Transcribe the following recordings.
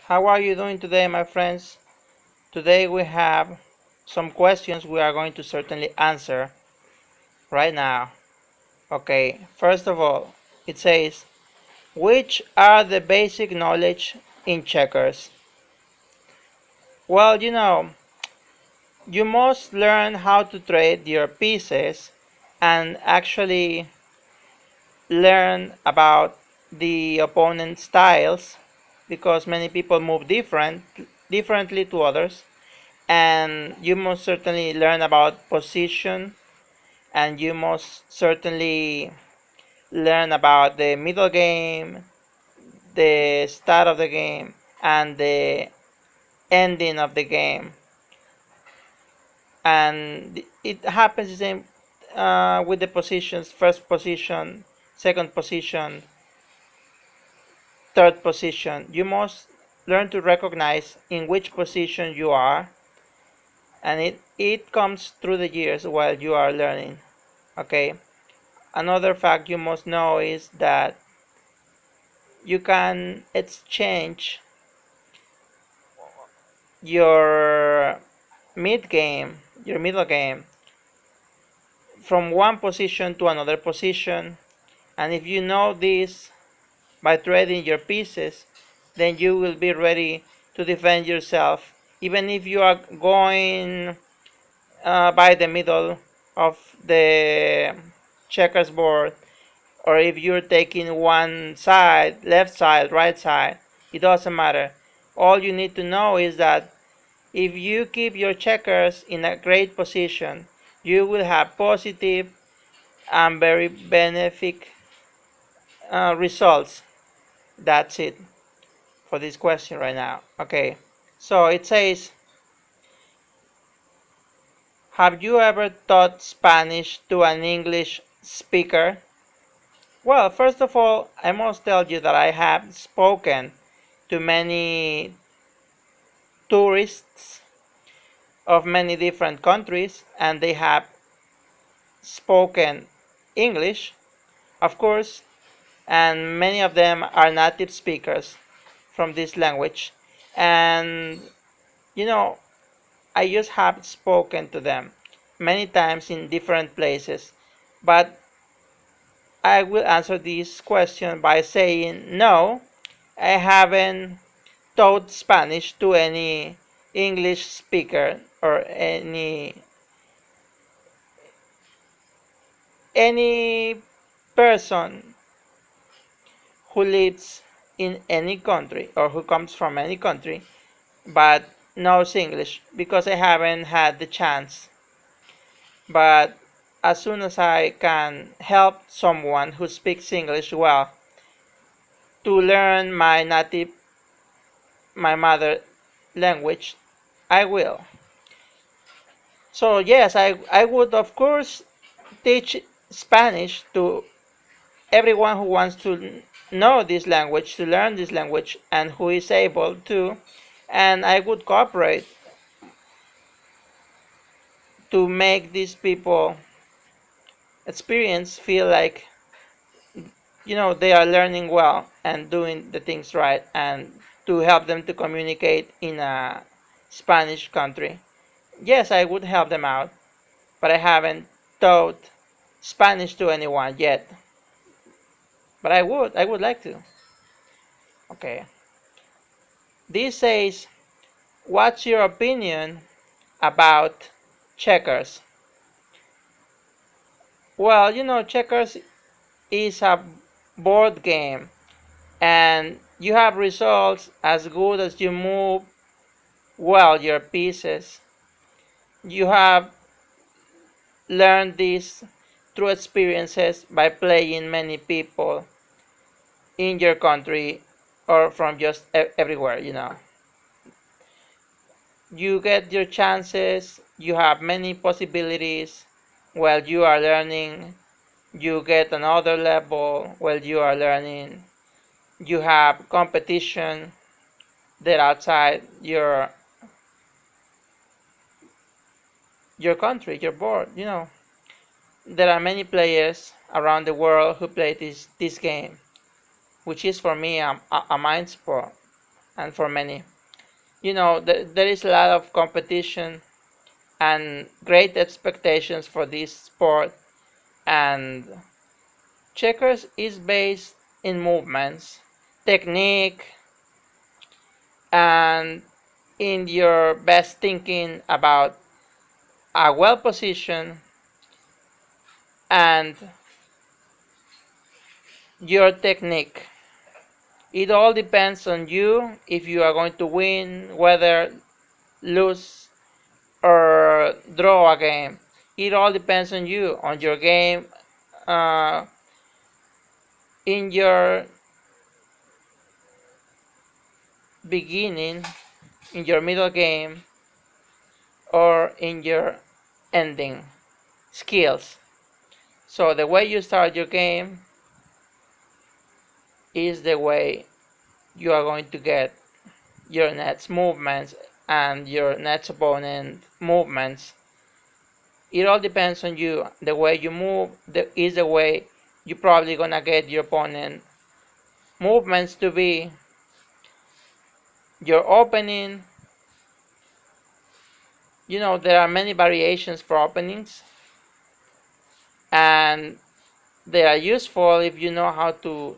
How are you doing today, my friends? Today we have some questions we are going to certainly answer right now. Okay, first of all, it says, which are the basic knowledge in checkers? Well, you must learn how to trade your pieces and actually learn about the opponent's styles because many people move differently to others, and you must certainly learn about position, and you must certainly learn about the middle game, the start of the game, and the ending of the game. And it happens the same with the positions: first position, second position, third position. You must learn to recognize in which position you are, and it comes through the years while you are learning. Okay. Another fact you must know is that you can exchange your your middle game, from one position to another position. And if you know this by trading your pieces, then you will be ready to defend yourself, even if you are going by the middle of the checkers board, or if you're taking one side, left side, right side. It doesn't matter. All you need to know is that if you keep your checkers in a great position, you will have positive and very benefic results. That's it for this question right now. Okay, so it says, have you ever taught Spanish to an English speaker? Well, first of all, I must tell you that I have spoken to many tourists of many different countries, and they have spoken English, of course, and many of them are native speakers from this language. And you know, I just have spoken to them many times in different places, but I will answer this question by saying no, I haven't taught Spanish to any English speaker or any person who lives in any country or who comes from any country but knows English, because I haven't had the chance. But as soon as I can help someone who speaks English well to learn my mother language, I will. So yes, I would of course teach Spanish to everyone who wants to know this language, to learn this language, and who is able to. And I would cooperate to make these people experience feel like they are learning well and doing the things right, and to help them to communicate in a Spanish country. Yes, I would help them out, but I haven't taught Spanish to anyone yet. But I would like to. Okay. This says, what's your opinion about checkers? Well, checkers is a board game, and you have results as good as you move well your pieces. You have learned this through experiences by playing many people in your country or from just everywhere. You get your chances, you have many possibilities while you are learning. You get another level while you are learning. You have competition that outside your country, your board. There are many players around the world who play this game, which is for me a mind sport. and for many. There is a lot of competition and great expectations for this sport, and checkers is based in movements, technique, and in your best thinking about a well position and your technique. It all depends on you if you are going to win, whether lose or draw a game. It all depends on you, on your game, uh, in your beginning, in your middle game, or in your ending skills. So the way you start your game is the way you are going to get your next movements and your next opponent movements. It all depends on you. The way you move is the way you're probably gonna get your opponent movements to be. Your opening, there are many variations for openings, and they are useful if you know how to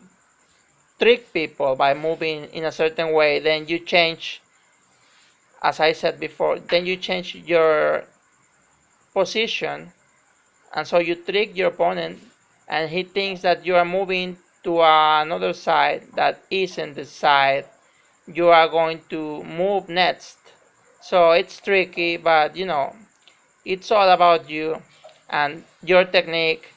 trick people by moving in a certain way. Then you change, as I said before, then you change your position, and so you trick your opponent, and he thinks that you are moving to another side that isn't the side you are going to move next. So it's tricky, but it's all about you and your technique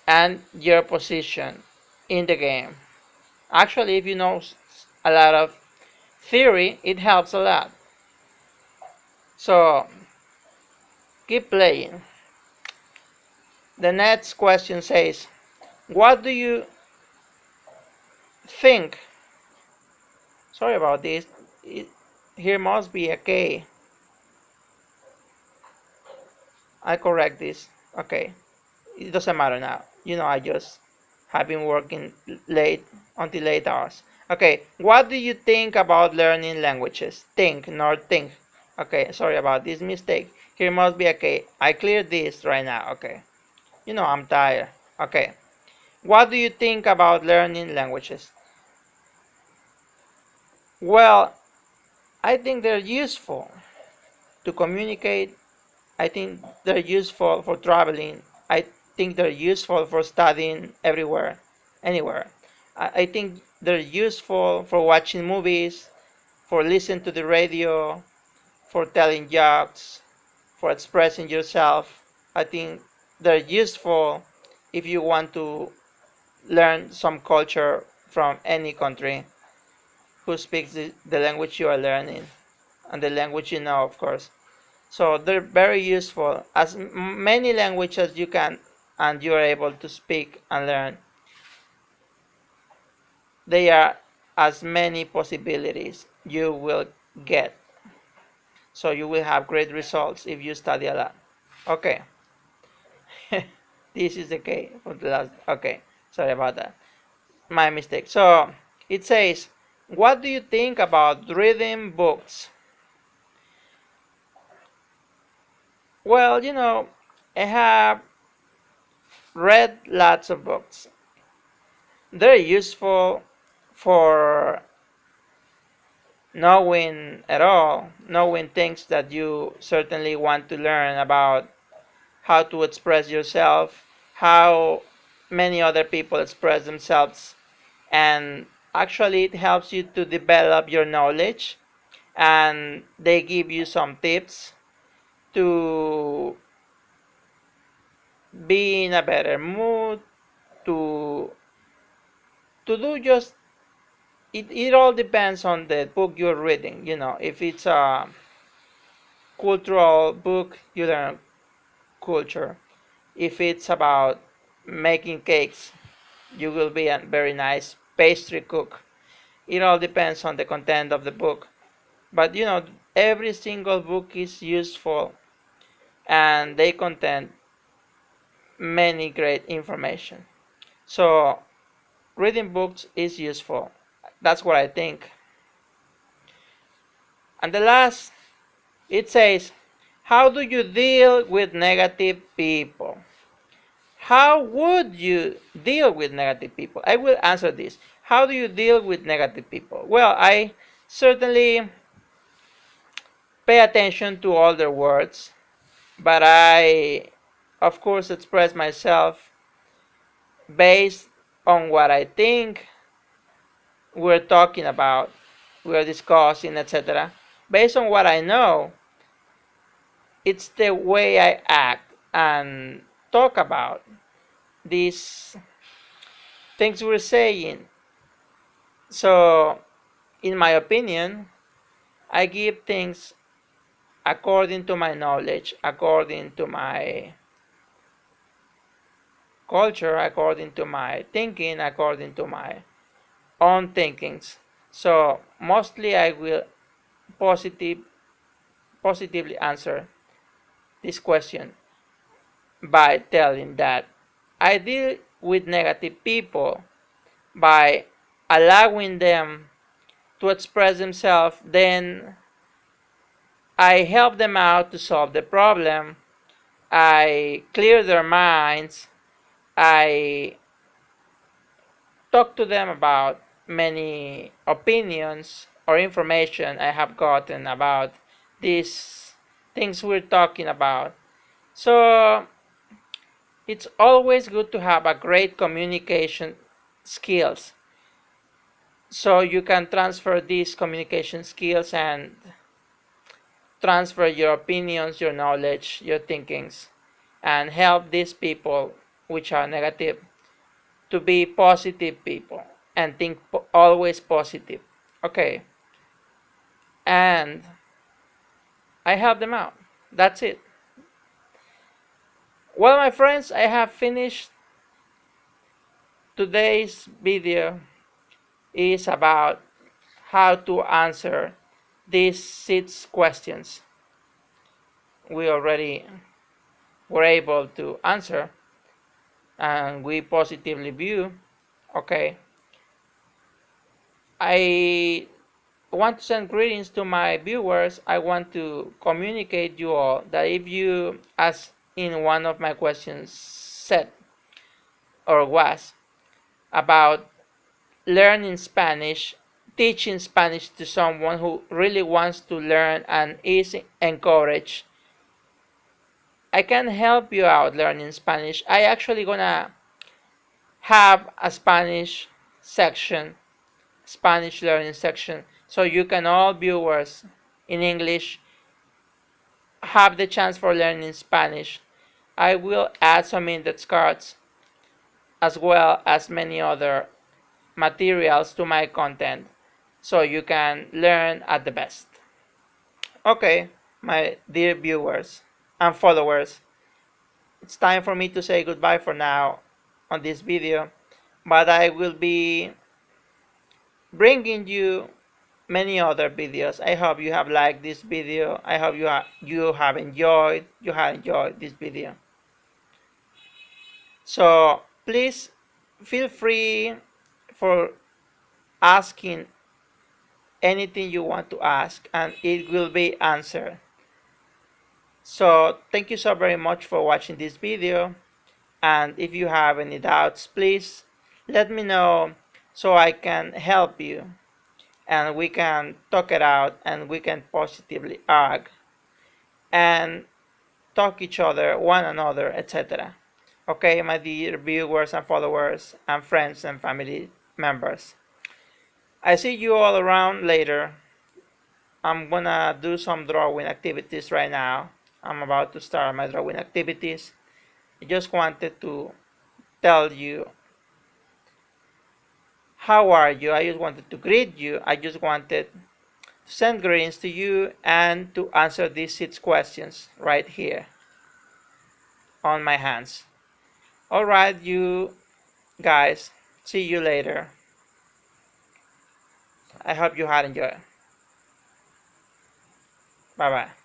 and your position in the game. Actually, if you know a lot of theory, it helps a lot. So keep playing. The next question says, what do you think? Sorry about this. Here must be a K. I correct this. Okay. It doesn't matter now. I just have been working late until late hours. Okay. What do you think about learning languages? Think, not think. Okay. Sorry about this mistake. Here must be a K. I cleared this right now. Okay. I'm tired. Okay. What do you think about learning languages? Well, I think they're useful to communicate. I think they're useful for traveling. I think they're useful for studying everywhere, anywhere. I think they're useful for watching movies, for listening to the radio, for telling jokes, for expressing yourself. I think they're useful if you want to learn some culture from any country who speaks the language you are learning and the language you know, of course. So they're very useful. As many languages as you can and you're able to speak and learn, they are as many possibilities you will get. So you will have great results if you study a lot. Okay. This is the K for the last. Okay. Sorry about that. My mistake. So it says, what do you think about reading books? Well, I have read lots of books. They're useful for knowing things that you certainly want to learn about how to express yourself, how many other people express themselves, and actually it helps you to develop your knowledge, and they give you some tips to be in a better mood, to do just it all depends on the book you're reading. If it's a cultural book, you learn culture. If it's about making cakes, you will be a very nice pastry cook. It all depends on the content of the book. But every single book is useful, and they contain many great information. So reading books is useful. That's what I think. And the last, it says, how do you deal with negative people? How would you deal with negative people? I will answer this. How do you deal with negative people? Well, I certainly pay attention to all their words, but I, of course, express myself based on what I think we're talking about, we're discussing, etc. Based on what I know, it's the way I act and talk about these things we're saying. So, in my opinion, I give things according to my knowledge, according to my culture, according to my thinking, according to my own thinkings. So mostly I will positively answer this question by telling that I deal with negative people by allowing them to express themselves, then I help them out to solve the problem. I clear their minds. I talk to them about many opinions or information I have gotten about these things we're talking about. So it's always good to have a great communication skills, so you can transfer these communication skills and transfer your opinions, your knowledge, your thinkings, and help these people which are negative to be positive people and think always positive. Okay, and I help them out. That's it. Well, my friends, I have finished today's video. Is about how to answer these 6 questions we already were able to answer and we positively view. Okay, I want to send greetings to my viewers. I want to communicate you all that if you, as in one of my questions said or was about learning Spanish, teaching Spanish to someone who really wants to learn and is encouraged, I can help you out learning Spanish. I actually gonna have a Spanish section, Spanish learning section, so you can all viewers in English have the chance for learning Spanish. I will add some index cards as well as many other materials to my content so you can learn at the best. Okay, my dear viewers and followers, it's time for me to say goodbye for now on this video, but I will be bringing you many other videos. I hope you have liked this video. I hope you have enjoyed this video. So please feel free for asking anything you want to ask and it will be answered. So thank you so very much for watching this video, and if you have any doubts, please let me know so I can help you and we can talk it out and we can positively argue and talk each other, one another, etc. Okay, my dear viewers and followers and friends and family members. I see you all around later. I'm gonna do some drawing activities right now. I'm about to start my drawing activities. I just wanted to tell you how are you. I just wanted to greet you. I just wanted to send greetings to you and to answer these 6 questions right here on my hands. Alright, you guys. See you later. I hope you had enjoyed. Bye bye.